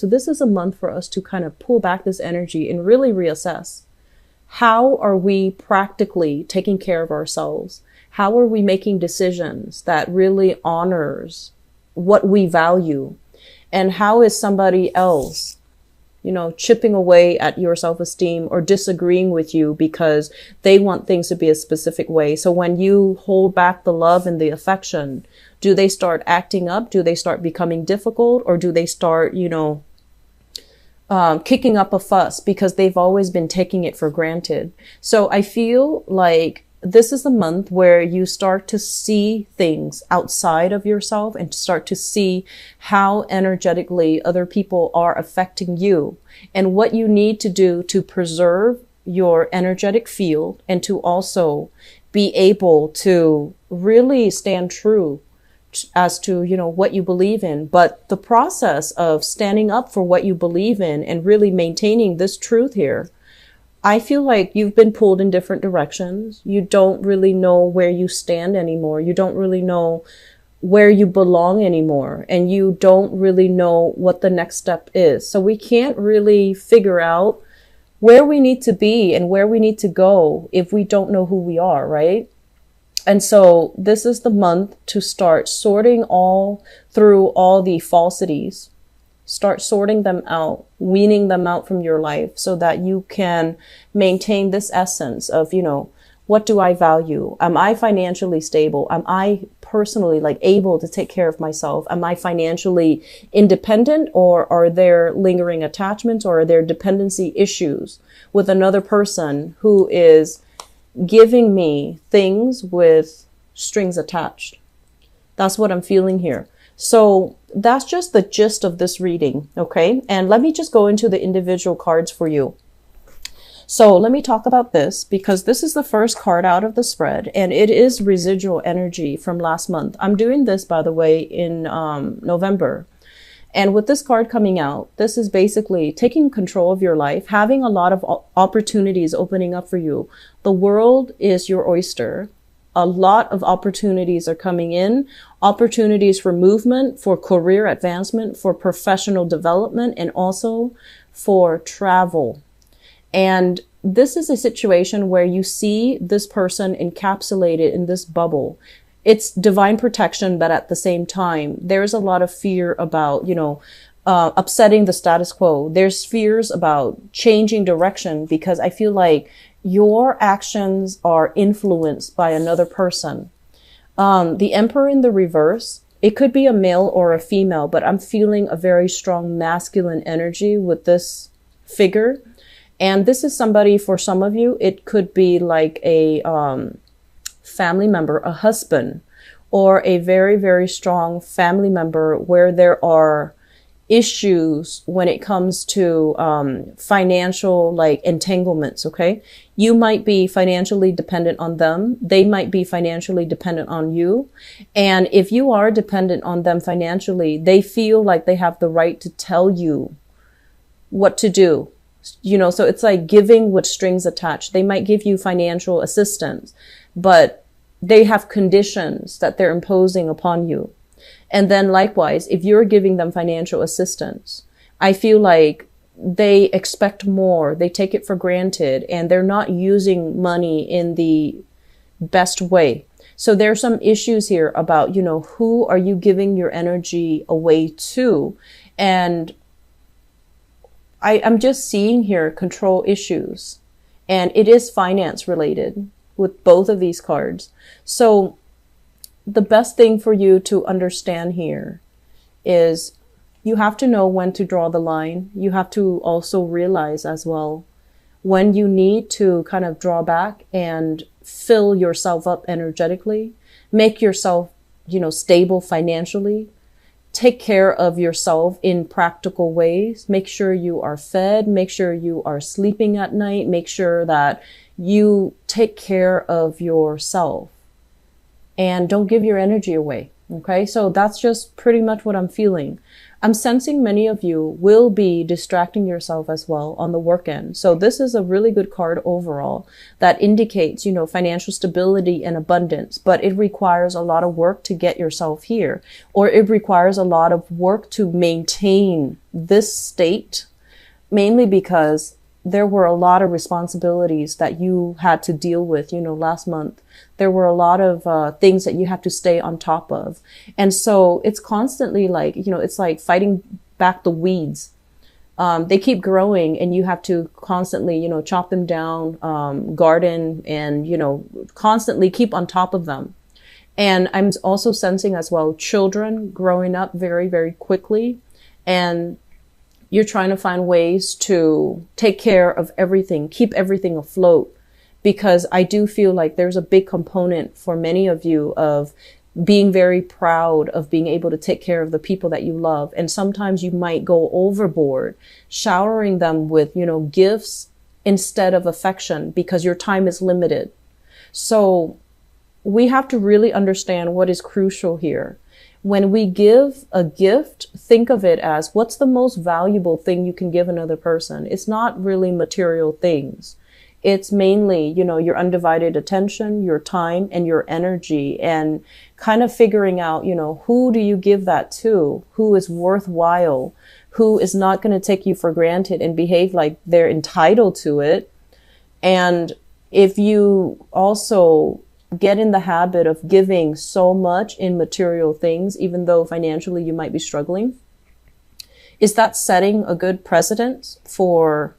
So this is a month for us to kind of pull back this energy and really reassess. How are we practically taking care of ourselves? How are we making decisions that really honors what we value? And how is somebody else, chipping away at your self-esteem or disagreeing with you because they want things to be a specific way? So when you hold back the love and the affection, do they start acting up? Do they start becoming difficult? Or do they start, kicking up a fuss because they've always been taking it for granted? So I feel like this is a month where you start to see things outside of yourself and start to see how energetically other people are affecting you and what you need to do to preserve your energetic field and to also be able to really stand true as to, what you believe in. But the process of standing up for what you believe in and really maintaining this truth here, I feel like you've been pulled in different directions. You don't really know where you stand anymore. You don't really know where you belong anymore. And you don't really know what the next step is. So we can't really figure out where we need to be and where we need to go if we don't know who we are, right? And so this is the month to start sorting through all the falsities. Start sorting them out, weaning them out from your life so that you can maintain this essence of, what do I value? Am I financially stable? Am I personally able to take care of myself? Am I financially independent, or are there lingering attachments, or are there dependency issues with another person who is giving me things with strings attached? That's what I'm feeling here. So that's just the gist of this reading, okay? And let me just go into the individual cards for you. So let me talk about this because this is the first card out of the spread and it is residual energy from last month. I'm doing this, by the way, in November. And with this card coming out, this is basically taking control of your life, having a lot of opportunities opening up for you. The world is your oyster. A lot of opportunities are coming in, opportunities for movement, for career advancement, for professional development, and also for travel. And this is a situation where you see this person encapsulated in this bubble. It's divine protection, but at the same time, there's a lot of fear about, upsetting the status quo. There's fears about changing direction because I feel like your actions are influenced by another person. The Emperor in the reverse, it could be a male or a female, but I'm feeling a very strong masculine energy with this figure. And this is somebody, for some of you, it could be like a family member, a husband, or a very, very strong family member where there are issues when it comes to financial entanglements, okay? You might be financially dependent on them. They might be financially dependent on you. And if you are dependent on them financially, they feel like they have the right to tell you what to do. So it's like giving with strings attached. They might give you financial assistance, but they have conditions that they're imposing upon you. And then likewise, if you're giving them financial assistance, I feel like they expect more. They take it for granted and they're not using money in the best way. So there's some issues here about, who are you giving your energy away to? And I'm just seeing here control issues, and it is finance related with both of these cards. So the best thing for you to understand here is you have to know when to draw the line. You have to also realize as well when you need to kind of draw back and fill yourself up energetically, make yourself, stable financially, take care of yourself in practical ways. Make sure you are fed, make sure you are sleeping at night, make sure that you take care of yourself. And don't give your energy away. Okay, so that's just pretty much what I'm feeling. I'm sensing many of you will be distracting yourself as well on the work end. So this is a really good card overall that indicates, financial stability and abundance, but it requires a lot of work to get yourself here, or it requires a lot of work to maintain this state, mainly because there were a lot of responsibilities that you had to deal with, last month. There were a lot of things that you have to stay on top of. And so it's constantly like, it's like fighting back the weeds. They keep growing and you have to constantly, chop them down, garden and, constantly keep on top of them. And I'm also sensing as well, children growing up very, very quickly, and you're trying to find ways to take care of everything, keep everything afloat, because I do feel like there's a big component for many of you of being very proud of being able to take care of the people that you love. And sometimes you might go overboard, showering them with, gifts instead of affection because your time is limited. So we have to really understand what is crucial here. When we give a gift, think of it as what's the most valuable thing you can give another person. It's not really material things. It's mainly, your undivided attention, your time, and your energy, and kind of figuring out, who do you give that to? Who is worthwhile? Who is not going to take you for granted and behave like they're entitled to it? And if you also get in the habit of giving so much in material things, even though financially you might be struggling, is that setting a good precedent for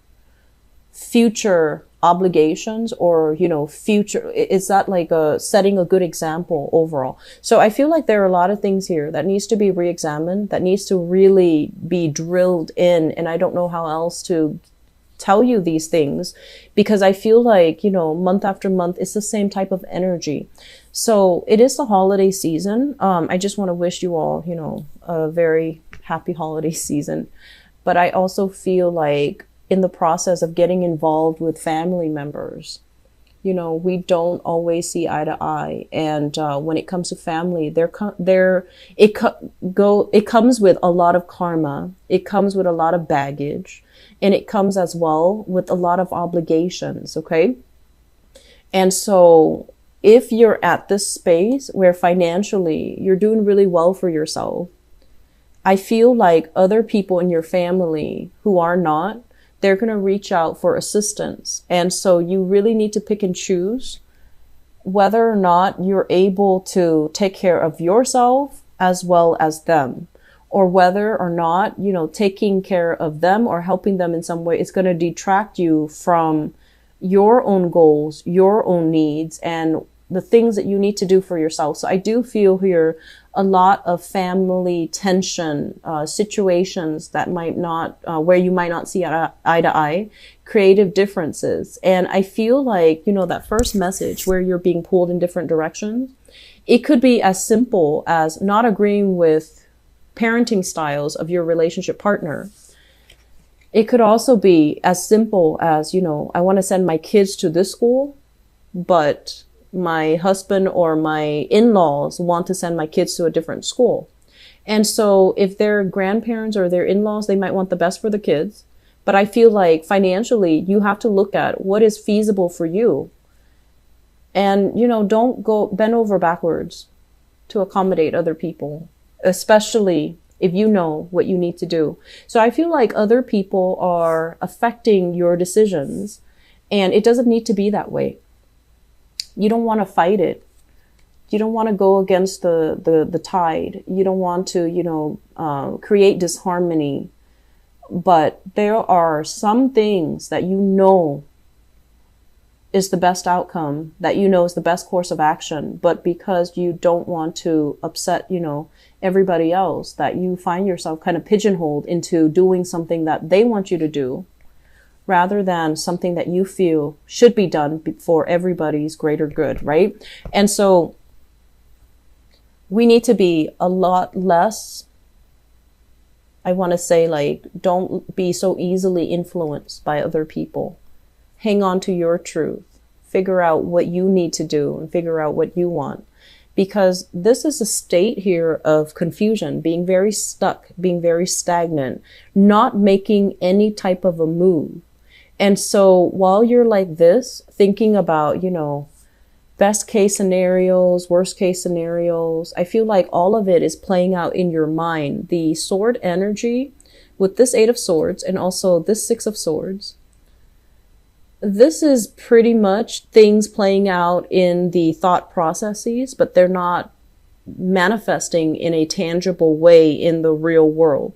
future obligations, or, future, is that like setting a good example overall? So I feel like there are a lot of things here that needs to be re-examined, that needs to really be drilled in. And I don't know how else to tell you these things, because I feel like, month after month, it's the same type of energy. So it is the holiday season. I just want to wish you all, a very happy holiday season. But I also feel like in the process of getting involved with family members, we don't always see eye to eye. And when it comes to family, it comes with a lot of karma. It comes with a lot of baggage. And it comes as well with a lot of obligations, okay? And so if you're at this space where financially you're doing really well for yourself, I feel like other people in your family who are not, they're going to reach out for assistance. And so you really need to pick and choose whether or not you're able to take care of yourself as well as them, or whether or not, taking care of them or helping them in some way is going to detract you from your own goals, your own needs, and the things that you need to do for yourself. So I do feel here a lot of family tension, situations that might not, where you might not see eye to eye, creative differences. And I feel like, that first message where you're being pulled in different directions, it could be as simple as not agreeing with parenting styles of your relationship partner. It could also be as simple as, I want to send my kids to this school, but my husband or my in-laws want to send my kids to a different school. And so if they're grandparents or their in-laws, they might want the best for the kids. But I feel like financially, you have to look at what is feasible for you. And, don't go bend over backwards to accommodate other people, especially if you know what you need to do. So I feel like other people are affecting your decisions, and it doesn't need to be that way. You don't want to fight it. You don't want to go against the tide. You don't want to, create disharmony. But there are some things that is the best outcome, that is the best course of action. But because you don't want to upset, everybody else, that you find yourself kind of pigeonholed into doing something that they want you to do, rather than something that you feel should be done for everybody's greater good, right? And so we need to be a lot less, I want to say, don't be so easily influenced by other people. Hang on to your truth. Figure out what you need to do and figure out what you want. because this is a state here of confusion, being very stuck, being very stagnant, not making any type of a move. And so while you're like this, thinking about, best case scenarios, worst case scenarios, I feel like all of it is playing out in your mind. The sword energy with this 8 of Swords and also this 6 of Swords, this is pretty much things playing out in the thought processes, but they're not manifesting in a tangible way in the real world.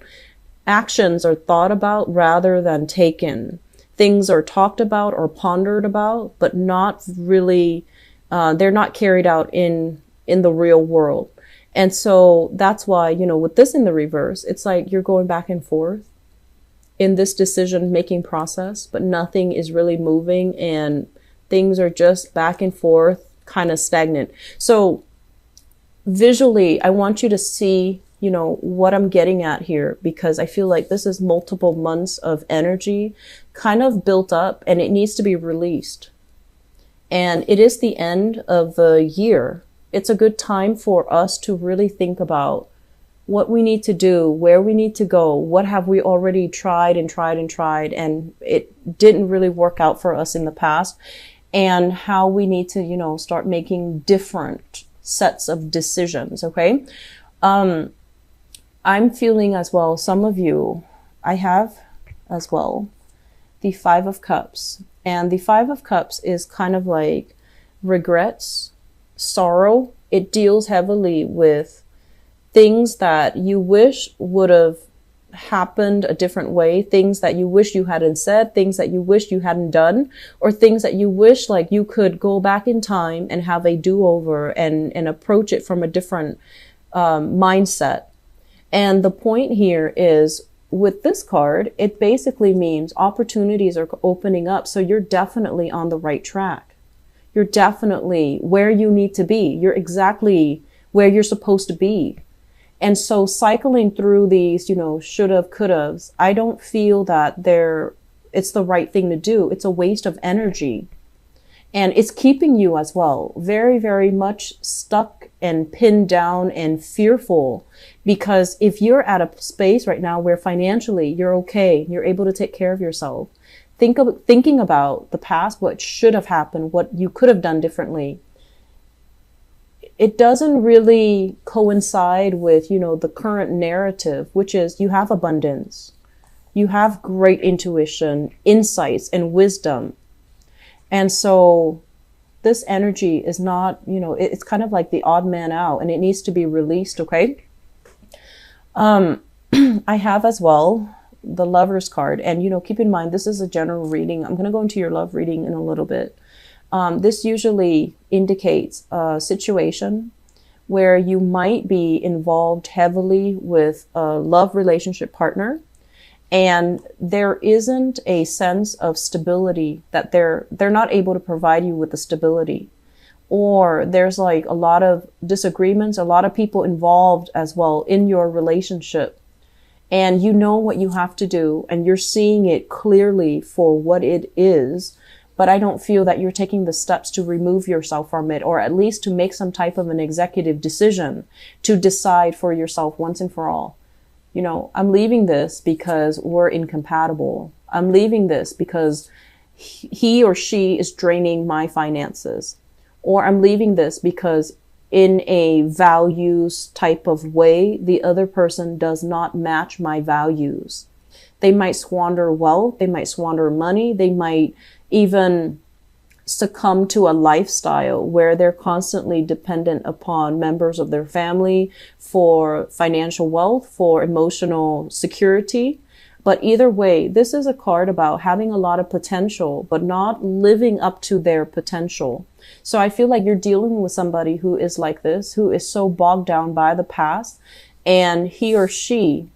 Actions are thought about rather than taken. Things are talked about or pondered about, but not really, they're not carried out in the real world. And so that's why, with this in the reverse, it's like you're going back and forth in this decision making process, but nothing is really moving and things are just back and forth, kind of stagnant. So visually, I want you to see, what I'm getting at here, because I feel like this is multiple months of energy kind of built up and it needs to be released. And it is the end of the year. It's a good time for us to really think about what we need to do, where we need to go, what have we already tried and it didn't really work out for us in the past, and how we need to, start making different sets of decisions, okay? I'm feeling as well, some of you, I have as well, the 5 of Cups. And the 5 of Cups is kind of like regrets, sorrow. It deals heavily with things that you wish would have happened a different way, things that you wish you hadn't said, things that you wish you hadn't done, or things that you wish like you could go back in time and have a do-over and approach it from a different mindset. And the point here is, with this card, it basically means opportunities are opening up. So you're definitely on the right track. You're definitely where you need to be. You're exactly where you're supposed to be. And so cycling through these, should've, could've's, I don't feel that it's the right thing to do. It's a waste of energy. And it's keeping you as well very, very much stuck and pinned down and fearful. Because if you're at a space right now where financially you're okay, you're able to take care of yourself, thinking about the past, what should have happened, what you could have done differently, it doesn't really coincide with, the current narrative, which is you have abundance, you have great intuition, insights, and wisdom. And so this energy is not, it's kind of like the odd man out and it needs to be released, okay? I have as well the Lover's card, and, keep in mind, this is a general reading. I'm going to go into your love reading in a little bit. This usually indicates a situation where you might be involved heavily with a love relationship partner, and there isn't a sense of stability, that they're not able to provide you with the stability, or there's like a lot of disagreements, a lot of people involved as well in your relationship, and you know what you have to do and you're seeing it clearly for what it is. But I don't feel that you're taking the steps to remove yourself from it, or at least to make some type of an executive decision to decide for yourself once and for all. I'm leaving this because we're incompatible. I'm leaving this because he or she is draining my finances. Or I'm leaving this because in a values type of way, the other person does not match my values. They might squander wealth. They might squander money. They might even succumb to a lifestyle where they're constantly dependent upon members of their family for financial wealth, for emotional security. But either way, this is a card about having a lot of potential, but not living up to their potential. So I feel like you're dealing with somebody who is like this, who is so bogged down by the past, and he or she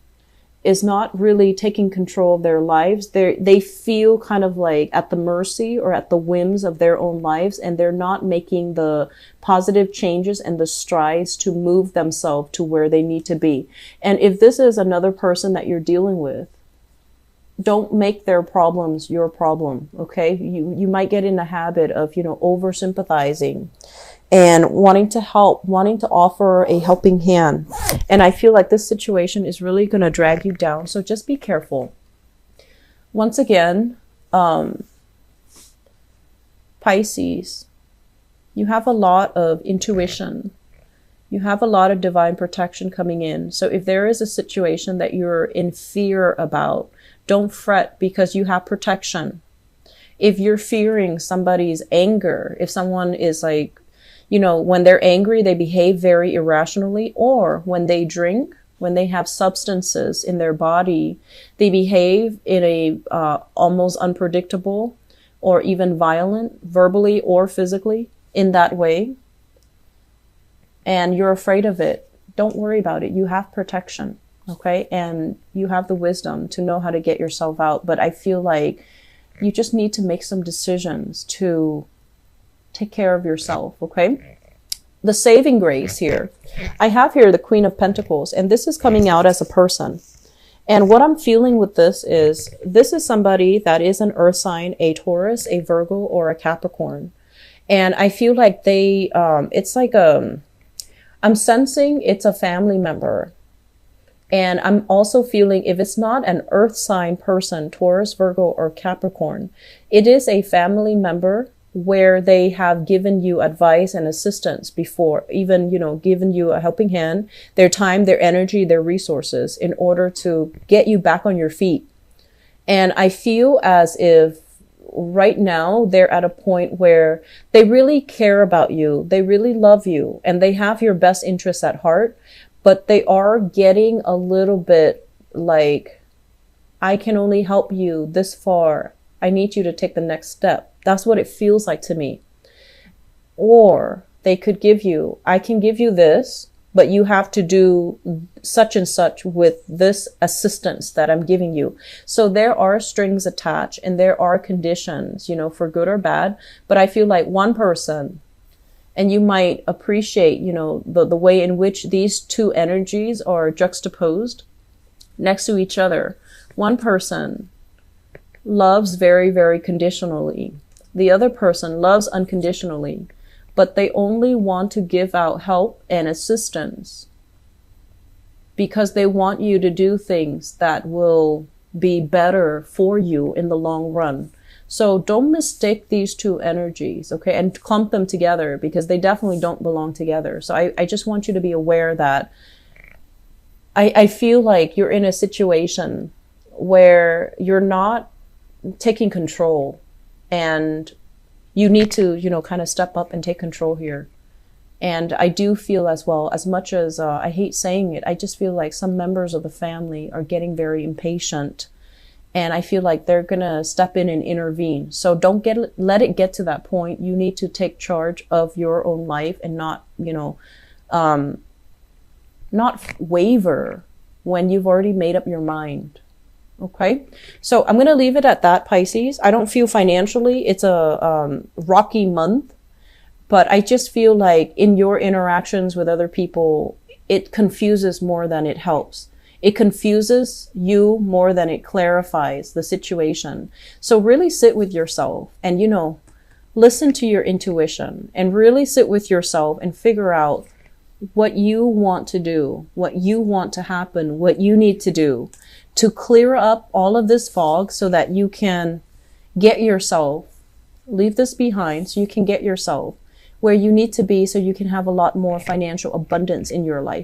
is not really taking control of their lives. They feel kind of like at the mercy or at the whims of their own lives, and they're not making the positive changes and the strides to move themselves to where they need to be. And if this is another person that you're dealing with, don't make their problems your problem, okay? You might get in the habit of, over sympathizing and wanting to help, wanting to offer a helping hand. And I feel like this situation is really going to drag you down. So just be careful. Once again, Pisces, you have a lot of intuition. You have a lot of divine protection coming in. So if there is a situation that you're in fear about, don't fret, because you have protection. If you're fearing somebody's anger, if someone is like, you know, when they're angry, they behave very irrationally, or when they drink, when they have substances in their body, they behave in a almost unpredictable or even violent, verbally or physically, in that way, and you're afraid of it, don't worry about it. You have protection, okay? And you have the wisdom to know how to get yourself out. But I feel like you just need to make some decisions to take care of yourself, okay? The saving grace here. I have here the Queen of Pentacles, and this is coming out as a person. And what I'm feeling with this is somebody that is an earth sign, a Taurus, a Virgo, or a Capricorn. And I feel like they, it's like I'm sensing it's a family member. And I'm also feeling if it's not an earth sign person, Taurus, Virgo, or Capricorn, it is a family member where they have given you advice and assistance before, even, you know, given you a helping hand, their time, their energy, their resources in order to get you back on your feet. And I feel as if right now they're at a point where they really care about you. They really love you and they have your best interests at heart, but they are getting a little bit like, I can only help you this far. I need you to take the next step. That's what it feels like to me. Or they could give you, I can give you this, but you have to do such and such with this assistance that I'm giving you. So there are strings attached and there are conditions, you know, for good or bad. But I feel like one person, and you might appreciate, you know, the way in which these two energies are juxtaposed next to each other. One person loves very, very conditionally. The other person loves unconditionally, but they only want to give out help and assistance because they want you to do things that will be better for you in the long run. So don't mistake these two energies, okay, and clump them together because they definitely don't belong together. So I just want you to be aware that I feel like you're in a situation where you're not taking control, and you need to, you know, kind of step up and take control here. And I do feel as well, as much as I hate saying it, I just feel like some members of the family are getting very impatient, and I feel like they're gonna step in and intervene. So don't let it get to that point. You need to take charge of your own life and not, you know, not waver when you've already made up your mind. Okay, so I'm going to leave it at that, Pisces. I don't feel financially it's a rocky month, but I just feel like in your interactions with other people, it confuses more than it helps. It confuses you more than it clarifies the situation. So really sit with yourself and, you know, listen to your intuition and really sit with yourself and figure out what you want to do, what you want to happen, what you need to do to clear up all of this fog so that you can get yourself, leave this behind so you can get yourself where you need to be so you can have a lot more financial abundance in your life.